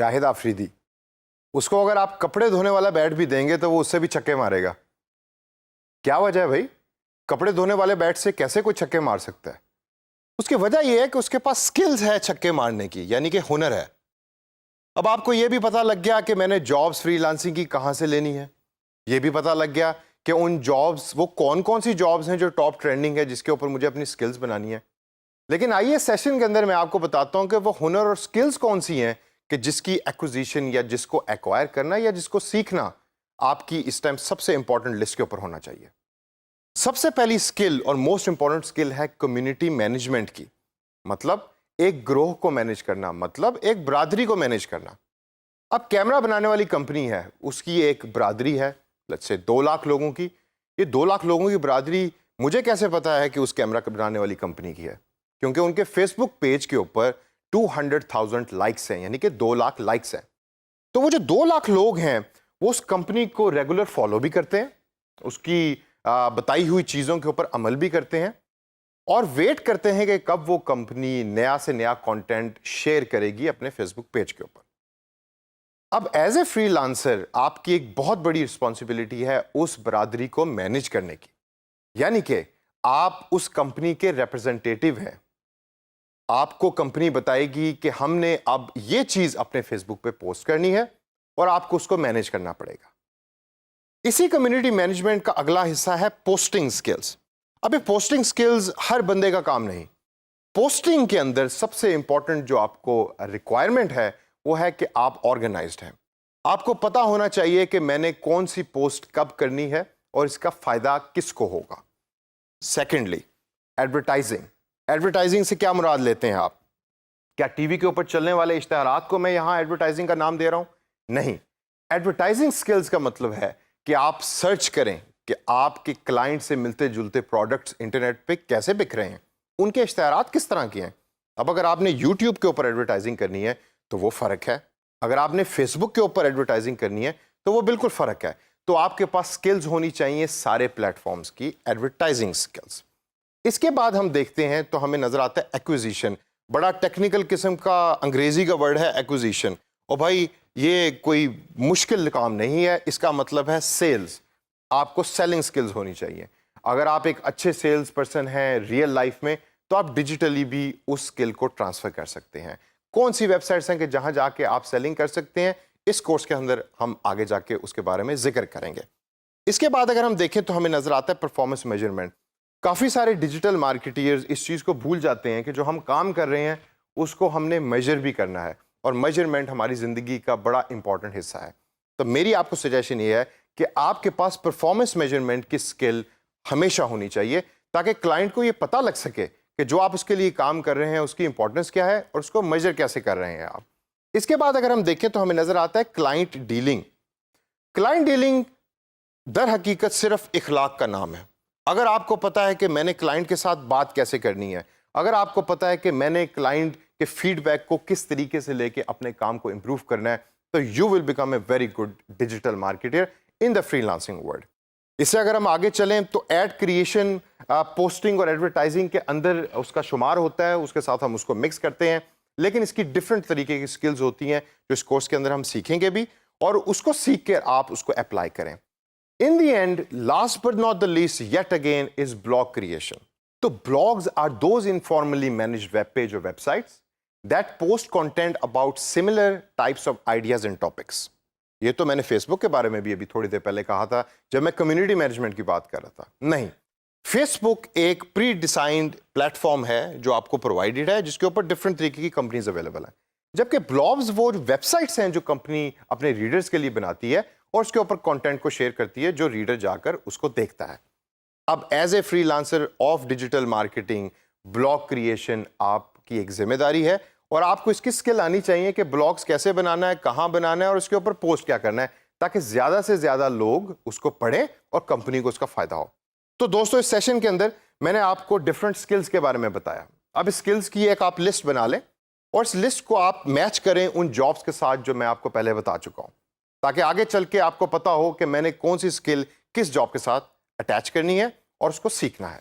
شاہد آفریدی، اس کو اگر آپ کپڑے دھونے والا بیٹ بھی دیں گے تو وہ اس سے بھی چھکے مارے گا. کیا وجہ ہے بھائی؟ کپڑے دھونے والے بیٹ سے کیسے کوئی چھکے مار سکتا ہے؟ اس کی وجہ یہ ہے کہ اس کے پاس سکلز ہے چھکے مارنے کی، یعنی کہ ہنر ہے. اب آپ کو یہ بھی پتا لگ گیا کہ میں نے جابز فری لانسنگ کی کہاں سے لینی ہے. یہ بھی پتا لگ گیا کہ ان جابز وہ کون کون سی جابز ہیں جو ٹاپ ٹرینڈنگ ہے جس کے اوپر مجھے اپنی سکلز بنانی ہے. لیکن آئیے سیشن کے اندر میں آپ کو بتاتا ہوں کہ وہ ہنر اور سکلز کون سی ہیں کہ جس کی ایکوزیشن یا جس کو ایکوائر کرنا یا جس کو سیکھنا آپ کی اس ٹائم سب سے امپورٹنٹ لسٹ کے اوپر ہونا چاہیے. سب سے پہلی سکل اور موسٹ امپورٹنٹ سکل ہے کمیونٹی مینجمنٹ کی. مطلب ایک گروہ کو مینج کرنا، مطلب ایک برادری کو مینج کرنا. اب کیمرہ بنانے والی کمپنی ہے، اس کی ایک برادری ہے لیٹس سے 2 لاکھ لوگوں کی. یہ 2 لاکھ لوگوں کی برادری مجھے کیسے پتا ہے کہ اس کیمرہ بنانے والی کمپنی کی ہے؟ کیونکہ ان کے فیس بک پیج کے اوپر 200,000 لائکس ہیں، یعنی کہ 2 لاکھ لائکس ہیں. تو وہ جو 2 لاکھ لوگ ہیں وہ اس کمپنی کو ریگولر فالو بھی کرتے ہیں، اس کی بتائی ہوئی چیزوں کے اوپر عمل بھی کرتے ہیں اور ویٹ کرتے ہیں کہ کب وہ کمپنی نیا سے نیا کانٹینٹ شیئر کرے گی اپنے فیس بک پیج کے اوپر. اب ایز اے فری لانسر آپ کی ایک بہت بڑی رسپانسبلٹی ہے اس برادری کو مینیج کرنے کی، یعنی کہ آپ اس کمپنی کے ریپرزنٹیٹیو ہیں. آپ کو کمپنی بتائے گی کہ ہم نے اب یہ چیز اپنے فیس بک پہ پوسٹ کرنی ہے اور آپ کو اس کو مینیج کرنا پڑے گا. اسی کمیونٹی مینجمنٹ کا اگلا حصہ ہے پوسٹنگ سکلز. اب یہ پوسٹنگ سکلز ہر بندے کا کام نہیں. پوسٹنگ کے اندر سب سے امپورٹنٹ جو آپ کو ریکوائرمنٹ ہے وہ ہے کہ آپ آرگنائزڈ ہیں. آپ کو پتا ہونا چاہیے کہ میں نے کون سی پوسٹ کب کرنی ہے اور اس کا فائدہ کس کو ہوگا. Secondly, advertising. ایڈورٹائزنگ سے کیا مراد لیتے ہیں آپ؟ کیا ٹی وی کے اوپر چلنے والے اشتہارات کو میں یہاں ایڈورٹائزنگ کا نام دے رہا ہوں؟ نہیں. ایڈورٹائزنگ سکلز کا مطلب ہے کہ آپ سرچ کریں کہ آپ کے کلائنٹ سے ملتے جلتے پروڈکٹس انٹرنیٹ پہ کیسے بک رہے ہیں، ان کے اشتہارات کس طرح کے ہیں. اب اگر آپ نے یوٹیوب کے اوپر ایڈورٹائزنگ کرنی ہے تو وہ فرق ہے، اگر آپ نے فیس بک کے اوپر ایڈورٹائزنگ کرنی ہے تو وہ بالکل فرق ہے. تو آپ کے پاس سکلز ہونی چاہیے سارے پلیٹ فارمز کی ایڈورٹائزنگ سکلز. اس کے بعد ہم دیکھتے ہیں تو ہمیں نظر آتا ہے ایکوزیشن. بڑا ٹیکنیکل قسم کا انگریزی کا ورڈ ہے ایکوزیشن. اور بھائی یہ کوئی مشکل کام نہیں ہے، اس کا مطلب ہے سیلز. آپ کو سیلنگ سکلز ہونی چاہیے. اگر آپ ایک اچھے سیلز پرسن ہیں ریئل لائف میں تو آپ ڈیجیٹلی بھی اس سکل کو ٹرانسفر کر سکتے ہیں. کون سی ویب سائٹس ہیں کہ جہاں جا کے آپ سیلنگ کر سکتے ہیں، اس کورس کے اندر ہم آگے جا کے اس کے بارے میں ذکر کریں گے. اس کے بعد اگر ہم دیکھیں تو ہمیں نظر آتا ہے پرفارمنس میجرمنٹ. کافی سارے ڈیجیٹل مارکیٹرز اس چیز کو بھول جاتے ہیں کہ جو ہم کام کر رہے ہیں اس کو ہم نے میجر بھی کرنا ہے، اور میجرمنٹ ہماری زندگی کا بڑا امپورٹنٹ حصہ ہے. تو میری آپ کو سجیشن یہ ہے کہ آپ کے پاس پرفارمنس میجرمنٹ کی سکل ہمیشہ ہونی چاہیے تاکہ کلائنٹ کو یہ پتہ لگ سکے کہ جو آپ اس کے لیے کام کر رہے ہیں اس کی امپورٹنس کیا ہے اور اس کو میجر کیسے کر رہے ہیں آپ. اس کے بعد اگر ہم دیکھیں تو ہمیں نظر آتا ہے کلائنٹ ڈیلنگ. کلائنٹ ڈیلنگ در حقیقت صرف اخلاق کا نام ہے. اگر آپ کو پتا ہے کہ میں نے کلائنٹ کے ساتھ بات کیسے کرنی ہے، اگر آپ کو پتا ہے کہ میں نے کلائنٹ کے فیڈ بیک کو کس طریقے سے لے کے اپنے کام کو امپروو کرنا ہے، تو you will become a very good digital marketer in the freelancing world. اس سے اگر ہم آگے چلیں تو ایڈ کریشن پوسٹنگ اور ایڈورٹائزنگ کے اندر اس کا شمار ہوتا ہے، اس کے ساتھ ہم اس کو مکس کرتے ہیں. لیکن اس کی ڈفرینٹ طریقے کی سکلز ہوتی ہیں جو اس کورس کے اندر ہم سیکھیں گے بھی، اور اس کو سیکھ کے آپ اس کو اپلائی کریں. In the end, last but not the least, yet again, is blog creation. So blogs are those informally managed web page or websites that post content about similar types of ideas and topics. یہ تو میں نے face بک کے بارے میں بھی ابھی تھوڑی دیر پہلے کہا تھا جب میں کمیونٹی مینجمنٹ کی بات کر رہا تھا. نہیں، فیس بک ایک پری ڈیزائنڈ پلیٹ فارم ہے جو آپ کو پرووائڈیڈ ہے، جس کے اوپر ڈفرینٹ طریقے کی کمپنیز اویلیبل ہیں. جبکہ بلاگز وہ ویب سائٹس ہیں جو کمپنی اپنے ریڈرز کے لیے بناتی ہے اور اس کے اوپر کنٹینٹ کو شیئر کرتی ہے جو ریڈر جا کر اس کو دیکھتا ہے. اب as a free lancer of digital marketing, blog creation آپ کی ایک ذمہ داری ہے، اور آپ کو اس کی سکل آنی چاہیے کہ بلاگز کیسے بنانا ہے، کہاں بنانا ہے اور اس کے اوپر پوسٹ کیا کرنا ہے تاکہ زیادہ سے زیادہ لوگ اس کو پڑھیں اور کمپنی کو اس کا فائدہ ہو. تو دوستو اس سیشن کے اندر میں نے آپ کو ڈفرینٹ سکلز کے بارے میں بتایا. اب اس سکلز کی ایک آپ لسٹ بنا لیں اور اس لسٹ کو آپ میچ کریں ان جابس کے ساتھ جو میں آپ کو پہلے بتا چکا ہوں، تاکہ آگے چل کے آپ کو پتا ہو کہ میں نے کون سی سکل کس جاب کے ساتھ اٹیچ کرنی ہے اور اس کو سیکھنا ہے.